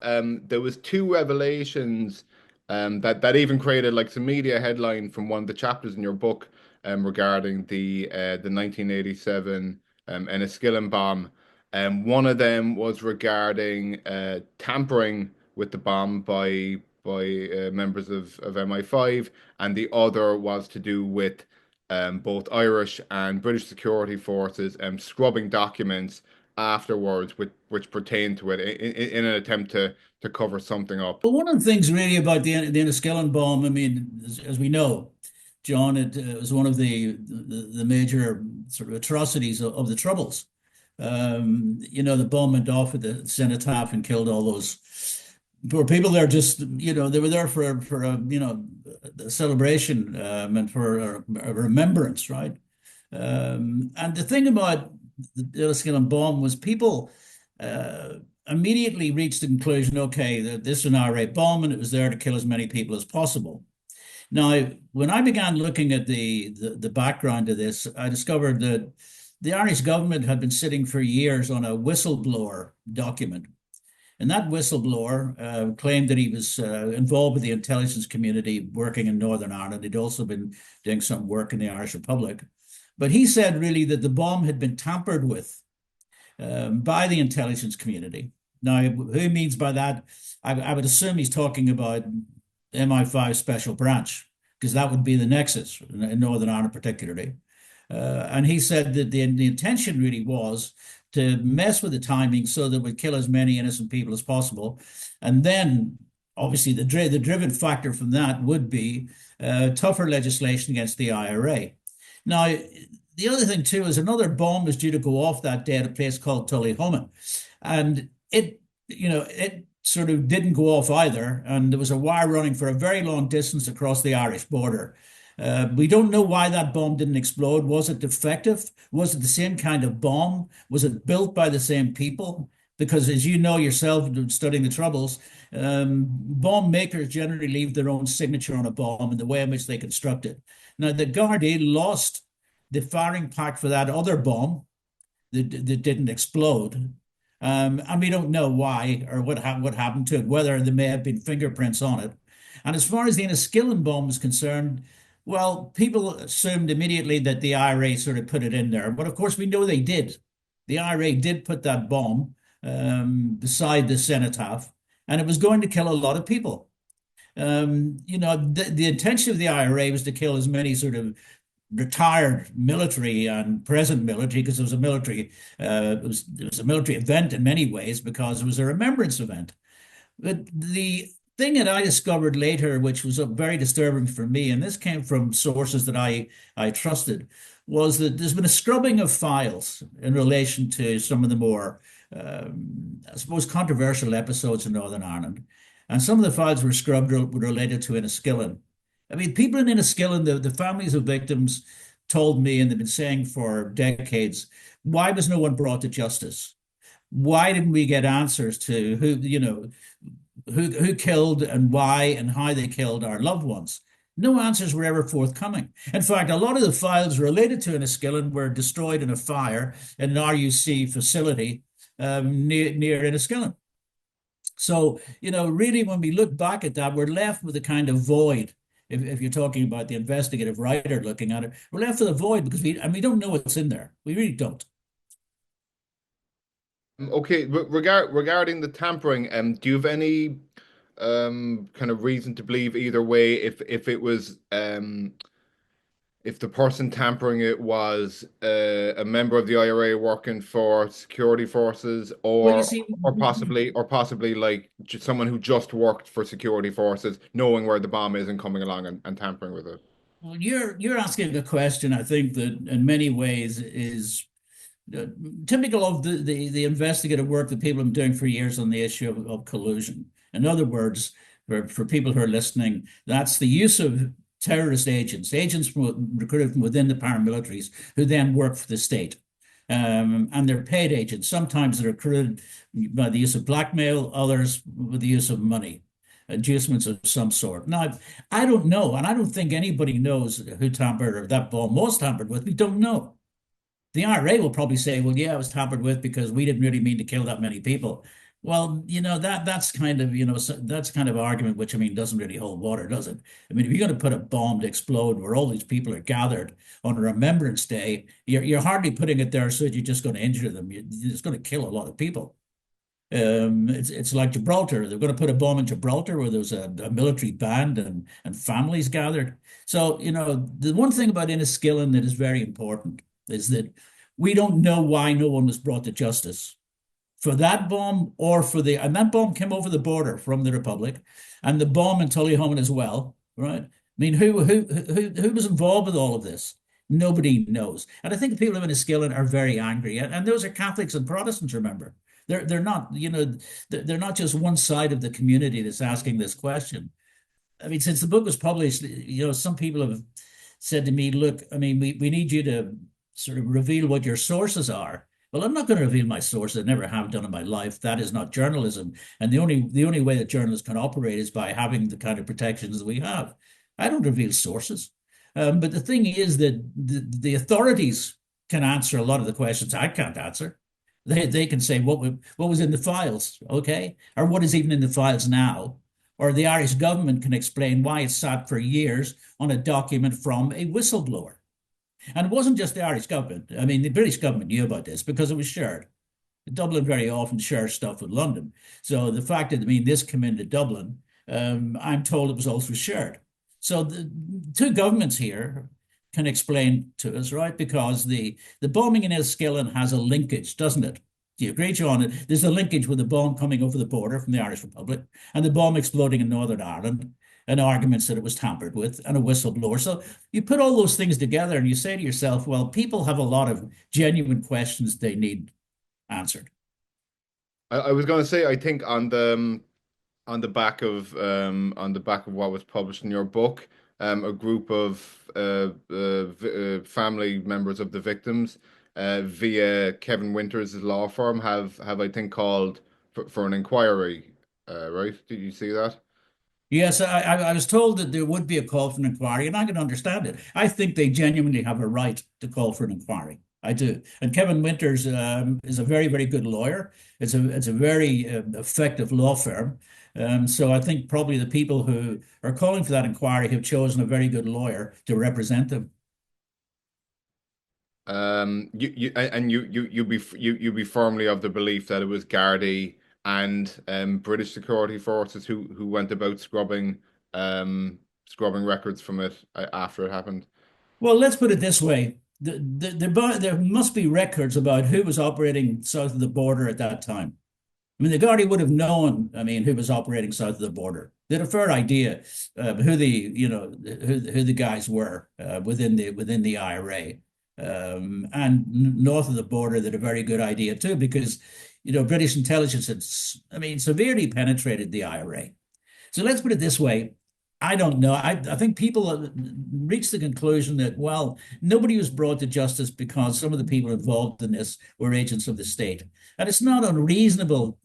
There was two revelations that even created like some media headline from one of the chapters in your book regarding the 1987 Enniskillen bomb. One of them was regarding tampering with the bomb by members of MI5, and the other was to do with both Irish and British security forces scrubbing documents afterwards, which pertain to it in an attempt to cover something up. But one of the things really about the Enniskillen bomb, I mean, as we know, John, it was one of the major sort of atrocities of the Troubles. The bomb went off at the cenotaph and killed all those poor people there. Just, they were there for a celebration and for a remembrance, right? And the thing about the Enniskillen bomb was people uh, immediately reached the conclusion, okay, that this is an IRA bomb and it was there to kill as many people as possible. Now, when I began looking at the background of this, I discovered that the Irish government had been sitting for years on a whistleblower document. And that whistleblower claimed that he was involved with the intelligence community working in Northern Ireland. He'd also been doing some work in the Irish Republic. But he said really that the bomb had been tampered with by the intelligence community. Now, who he means by that, I would assume he's talking about MI5 Special Branch, because that would be the nexus in Northern Ireland particularly. And he said that the intention really was to mess with the timing so that it would kill as many innocent people as possible. And then, obviously, the driven factor from that would be tougher legislation against the IRA. Now, the other thing too is another bomb was due to go off that day at a place called Tullyhoman, and it sort of didn't go off either, and there was a wire running for a very long distance across the Irish border. We don't know why that bomb didn't explode. Was it defective? Was it the same kind of bomb? Was it built by the same people? Because as you know yourself, studying the Troubles, bomb makers generally leave their own signature on a bomb and the way in which they construct it. Now, the Gardaí lost the firing pack for that other bomb that didn't explode. And we don't know why or what happened to it, whether there may have been fingerprints on it. And as far as the Enniskillen bomb is concerned, well, people assumed immediately that the IRA sort of put it in there. But of course, we know they did. The IRA did put that bomb beside the cenotaph, and it was going to kill a lot of people. The intention of the IRA was to kill as many sort of retired military and present military, because it was a military event in many ways, because it was a remembrance event. But the thing that I discovered later, which was very disturbing for me, and this came from sources that I trusted, was that there's been a scrubbing of files in relation to some of the more, I suppose, controversial episodes in Northern Ireland. And some of the files were scrubbed related to Enniskillen. I mean, people in Enniskillen, the families of victims told me, and they've been saying for decades, why was no one brought to justice? Why didn't we get answers to who killed and why and how they killed our loved ones? No answers were ever forthcoming. In fact, a lot of the files related to Enniskillen were destroyed in a fire in an RUC facility near Enniskillen. So, really, when we look back at that, we're left with a kind of void. If you're talking about the investigative writer looking at it, we're left with a void because we don't know what's in there. We really don't. Okay, regarding the tampering, do you have any kind of reason to believe either way if it was if the person tampering it was a member of the IRA working for security forces, Well, you see, or possibly like someone who just worked for security forces, knowing where the bomb is and coming along and tampering with it. well, you're asking a question I think that in many ways is uh, typical of the investigative work that people have been doing for years on the issue of collusion. In other words, for people who are listening, that's the use of terrorist agents recruited from within the paramilitaries who then work for the state. And they're paid agents. Sometimes they're recruited by the use of blackmail, others with the use of money, inducements of some sort. Now, I don't know, and I don't think anybody knows who tampered or that bomb was tampered with. We don't know. The IRA will probably say, well, yeah, it was tampered with because we didn't really mean to kill that many people. Well, that's kind of, that's kind of argument, which I mean doesn't really hold water, does it? I mean, if you're going to put a bomb to explode where all these people are gathered on a Remembrance Day, you're hardly putting it there so that you're just going to injure them. You're just going to kill a lot of people. It's like Gibraltar. They're going to put a bomb in Gibraltar where there's a military band and families gathered. So, the one thing about Enniskillen that is very important is that we don't know why no one was brought to justice for that bomb or and that bomb came over the border from the Republic, and the bomb in Tullyhoman as well, right? I mean, who was involved with all of this? Nobody knows. And I think the people of Enniskillen are very angry. And those are Catholics and Protestants, remember. They're not, they're not just one side of the community that's asking this question. I mean, since the book was published, some people have said to me, look, I mean, we need you to sort of reveal what your sources are. Well, I'm not going to reveal my sources. I never have done in my life. That is not journalism. And the only way that journalists can operate is by having the kind of protections that we have. I don't reveal sources. But the thing is that the authorities can answer a lot of the questions I can't answer. They can say what was in the files, okay, or what is even in the files now, or the Irish government can explain why it sat for years on a document from a whistleblower. And it wasn't just the Irish government. I mean, the British government knew about this because it was shared. Dublin very often shares stuff with London. So the fact that, I mean, this came into Dublin, I'm told it was also shared. So the two governments here can explain to us, right? Because the bombing in Enniskillen has a linkage, doesn't it? Do you agree, John? There's a linkage with the bomb coming over the border from the Irish Republic and the bomb exploding in Northern Ireland and arguments that it was tampered with and a whistleblower. So you put all those things together and you say to yourself, well, people have a lot of genuine questions they need answered. I was going to say, I think on the back of what was published in your book, a group of family members of the victims, via Kevin Winters' law firm, have I think called for an inquiry. Right? Did you see that? Yes, I was told that there would be a call for an inquiry, and I can understand it. I think they genuinely have a right to call for an inquiry. I do. And Kevin Winters is a very, very good lawyer. It's a very effective law firm. So I think probably the people who are calling for that inquiry have chosen a very good lawyer to represent them. You be firmly of the belief that it was Gardaí and British security forces who went about scrubbing records from it after it happened. Well, let's put it this way. There must be records about who was operating south of the border at that time. I mean, the Gardaí would have known, I mean, who was operating south of the border. They had a fair idea who the guys were within the IRA. And north of the border, they had a very good idea too, because British intelligence had, I mean, severely penetrated the IRA. So let's put it this way. I don't know. I think people reached the conclusion that, well, nobody was brought to justice because some of the people involved in this were agents of the state. And it's not unreasonable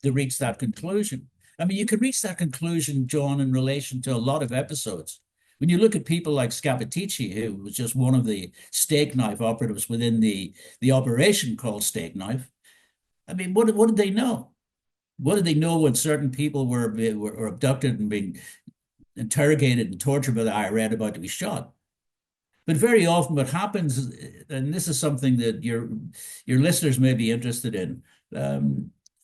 to reach that conclusion. I mean, you could reach that conclusion, John, in relation to a lot of episodes. When you look at people like Scappaticci, who was just one of the steak knife operatives within the operation called Steak Knife, I mean, what did they know? What did they know when certain people were abducted and being interrogated and tortured by the IRA about to be shot? But very often what happens, and this is something that your listeners may be interested in,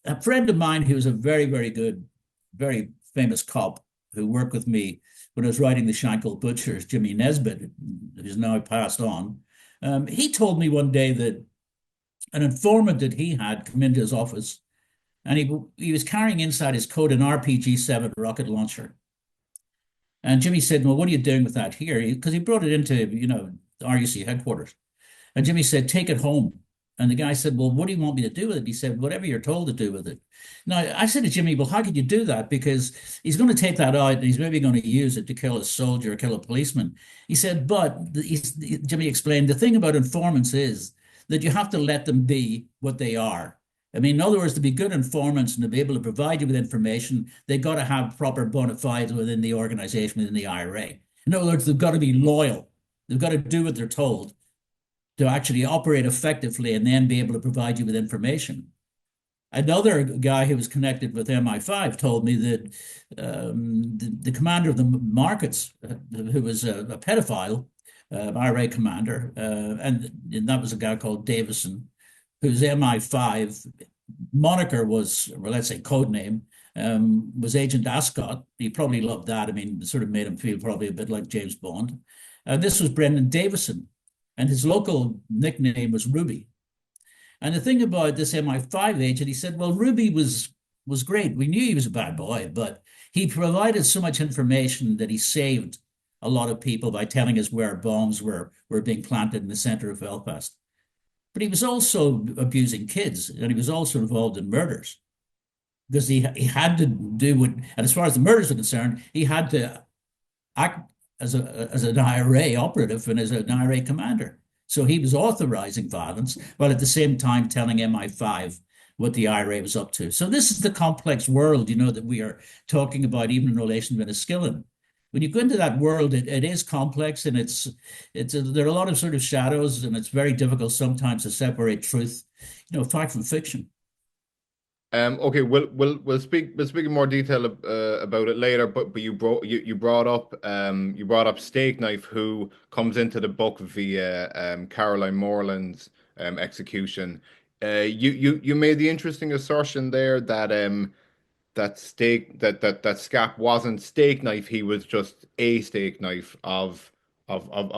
a friend of mine who was a very, very good, very famous cop who worked with me when I was writing The Shankill Butchers, Jimmy Nesbitt, who's now passed on, he told me one day that an informant that he had come into his office, and he was carrying inside his coat an RPG-7 rocket launcher. And Jimmy said, well, what are you doing with that here? Because he brought it into, RUC headquarters. And Jimmy said, take it home. And the guy said, well, what do you want me to do with it? He said, whatever you're told to do with it. Now, I said to Jimmy, well, how could you do that? Because he's going to take that out and he's maybe going to use it to kill a soldier or kill a policeman. He said, but Jimmy explained, the thing about informants is that you have to let them be what they are. I mean, in other words, to be good informants and to be able to provide you with information, they've got to have proper bona fides within the organization, within the IRA. In other words, they've got to be loyal. They've got to do what they're told to actually operate effectively and then be able to provide you with information. Another guy who was connected with MI5 told me that the commander of the markets, who was a pedophile, IRA commander, and that was a guy called Davison, whose MI5 moniker was, well, let's say code name, was Agent Ascot. He probably loved that. I mean, it sort of made him feel probably a bit like James Bond. This was Brendan Davison, and his local nickname was Ruby. And the thing about this MI5 agent, he said, well, Ruby was great. We knew he was a bad boy, but he provided so much information that he saved a lot of people by telling us where bombs were being planted in the center of Belfast. But he was also abusing kids, and he was also involved in murders because he had to do what, and as far as the murders are concerned, he had to act as an IRA operative and as an IRA commander. So he was authorizing violence while at the same time telling MI5 what the IRA was up to. So this is the complex world, that we are talking about, even in relation to Enniskillen. When you go into that world, it is complex, and there are a lot of sort of shadows, and it's very difficult sometimes to separate truth, fact from fiction. Okay, we'll speak in more detail about it later. But you brought up Steak Knife, who comes into the book via Caroline Morland's execution. You made the interesting assertion there that that Scap wasn't Steak Knife. He was just a Steak Knife of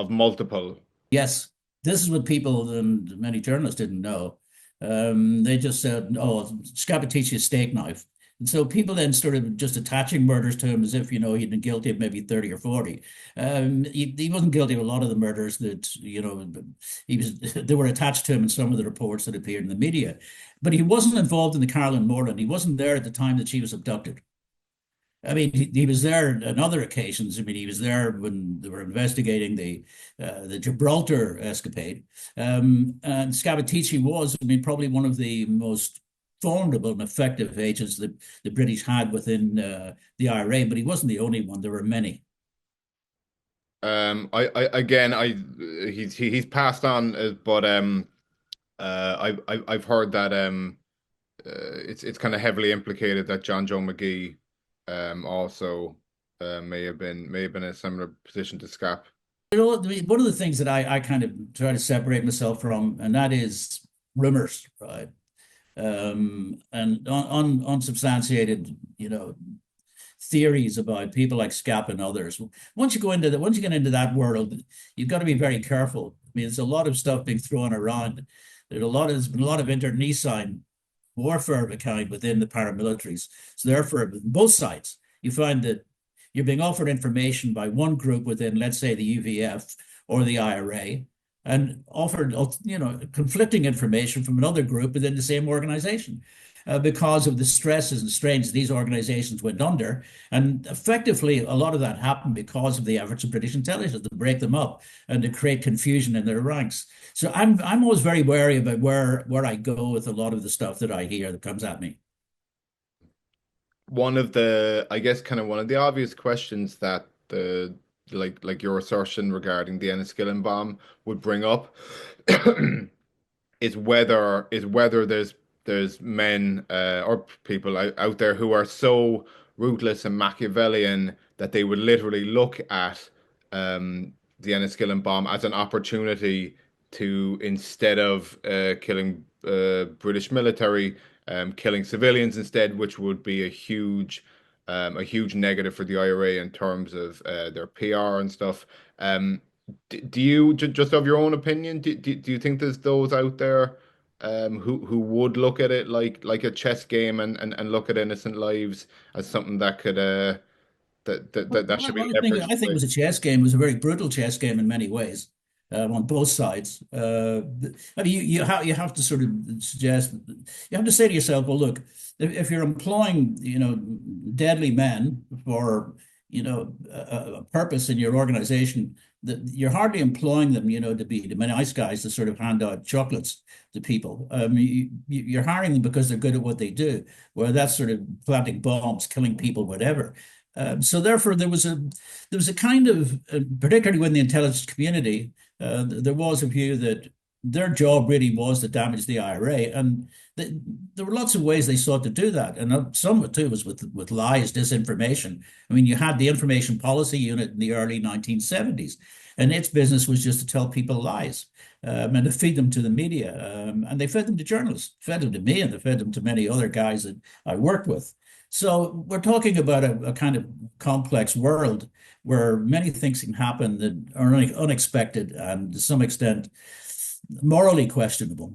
multiple. Yes, this is what people and many journalists didn't know. They just said, "Oh, Scappaticci's steak knife," and so people then started just attaching murders to him as if he'd been guilty of maybe 30 or 40. He wasn't guilty of a lot of the murders that he was. They were attached to him in some of the reports that appeared in the media, but he wasn't involved in the Caroline Morland. He wasn't there at the time that she was abducted. I mean, he was there on other occasions. I mean, he was there when they were investigating the Gibraltar escapade. And Scappaticci was, I mean, probably one of the most formidable and effective agents that the British had within the IRA, but he wasn't the only one. There were many. I again, he's passed on, but I've heard that it's kind of heavily implicated that John Joe McGee also may have been in a similar position to Scap. One of the things that I kind of try to separate myself from, and that is rumors, right? And unsubstantiated, theories about people like Scap and others. Once you get into that world, you've got to be very careful. I mean, there's a lot of stuff being thrown around. There's been a lot of internecine warfare of a kind within the paramilitaries. So therefore, both sides, you find that you're being offered information by one group within, let's say, the UVF or the IRA, and offered, conflicting information from another group within the same organization. Because of the stresses and strains these organizations went under. And effectively, a lot of that happened because of the efforts of British intelligence to break them up and to create confusion in their ranks. So I'm always very wary about where I go with a lot of the stuff that I hear that comes at me. I guess, kind of one of the obvious questions that like your assertion regarding the Enniskillen bomb would bring up is whether there's men or people out there who are so ruthless and Machiavellian that they would literally look at the Enniskillen bomb as an opportunity to, instead of killing British military, killing civilians instead, which would be a huge negative for the IRA in terms of their PR and stuff. Do you, just of your own opinion, do you think there's those out there who would look at it like a chess game, and look at innocent lives as something that could that should be I think it was a chess game. It was a very brutal chess game in many ways, on both sides. I mean, you have to sort of suggest, you have to say to yourself, well, look, if you're employing, deadly men for, a purpose in your organization, that you're hardly employing them, to be the nice guys to sort of hand out chocolates to people. You're hiring them because they're good at what they do, where that's sort of planting bombs, killing people, whatever. So therefore, there was a kind of, particularly within the intelligence community, there was a view that their job really was to damage the IRA, and there were lots of ways they sought to do that, and some of it too was with lies, disinformation. I mean, you had the Information Policy Unit in the early 1970s, and its business was just to tell people lies, and to feed them to the media, and they fed them to journalists, fed them to me, and they fed them to many other guys that I worked with. So we're talking about a kind of complex world where many things can happen that are unexpected and to some extent morally questionable.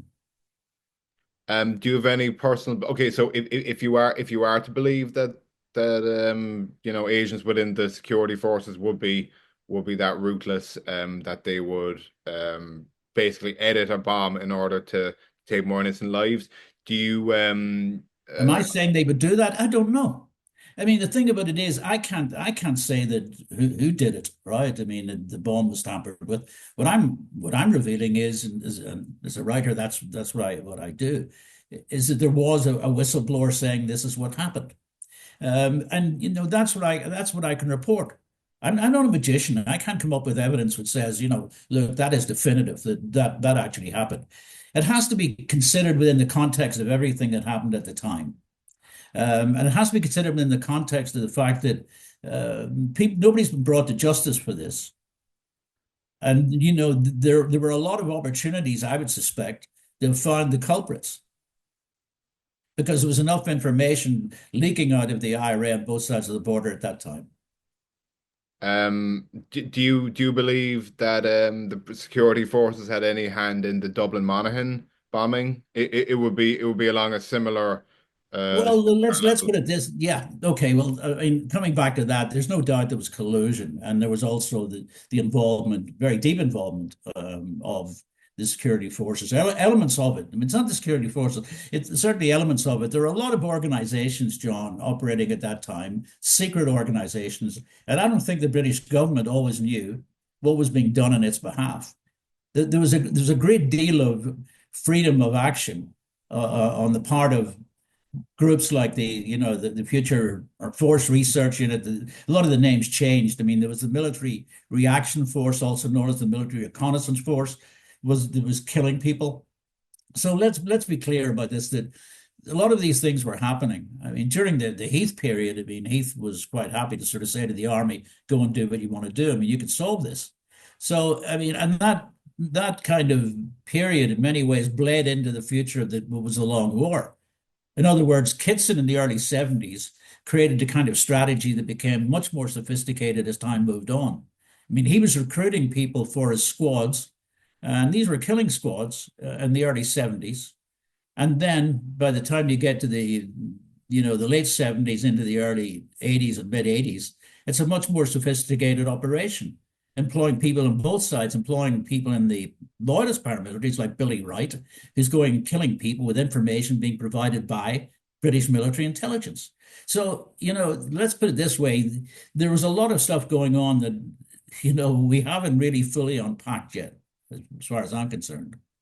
Do you have any personal? Okay, so if you are to believe that you know, agents within the security forces would be that ruthless, that they would basically edit a bomb in order to take more innocent lives. Do you Am I saying they would do that? I don't know. I mean, the thing about it is, I can't say that who did it, right? I mean, the bomb was tampered with. What I'm revealing is, and as a writer, that's what I do, is that there was a whistleblower saying this is what happened, and that's what I can report. I'm not a magician. I can't come up with evidence which says, look, that is definitive that actually happened. It has to be considered within the context of everything that happened at the time. And it has to be considered in the context of the fact that nobody's been brought to justice for this. And there were a lot of opportunities, I would suspect, to find the culprits because there was enough information leaking out of the IRA on both sides of the border at that time. do you believe that the security forces had any hand in the Dublin Monaghan bombing? It would be along a similar Well, let's level. put it this. Yeah, okay. Well, I mean, coming back to that, there's no doubt there was collusion, and there was also the involvement, very deep involvement of the security forces. Elements of it. I mean, it's not the security forces. It's certainly elements of it. There are a lot of organizations, John, operating at that time, secret organizations, and I don't think the British government always knew what was being done on its behalf. There was a great deal of freedom of action on the part of groups like the Future or Force Research Unit. A lot of the names changed. I mean, there was the Military Reaction Force, also known as the Military Reconnaissance Force, was killing people. So let's be clear about this, that a lot of these things were happening. I mean, during the Heath period, I mean, Heath was quite happy to sort of say to the army, go and do what you want to do. I mean, you could solve this. So, I mean, and that kind of period in many ways bled into the future that was a long war. In other words, Kitson in the early 70s created a kind of strategy that became much more sophisticated as time moved on. I mean, he was recruiting people for his squads, and these were killing squads in the early 70s. And then by the time you get to the late 70s into the early 80s and mid 80s, it's a much more sophisticated operation, employing people on both sides, employing people in the loyalist paramilitaries like Billy Wright, who's going killing people with information being provided by British military intelligence. So, let's put it this way. There was a lot of stuff going on that, we haven't really fully unpacked yet, as far as I'm concerned.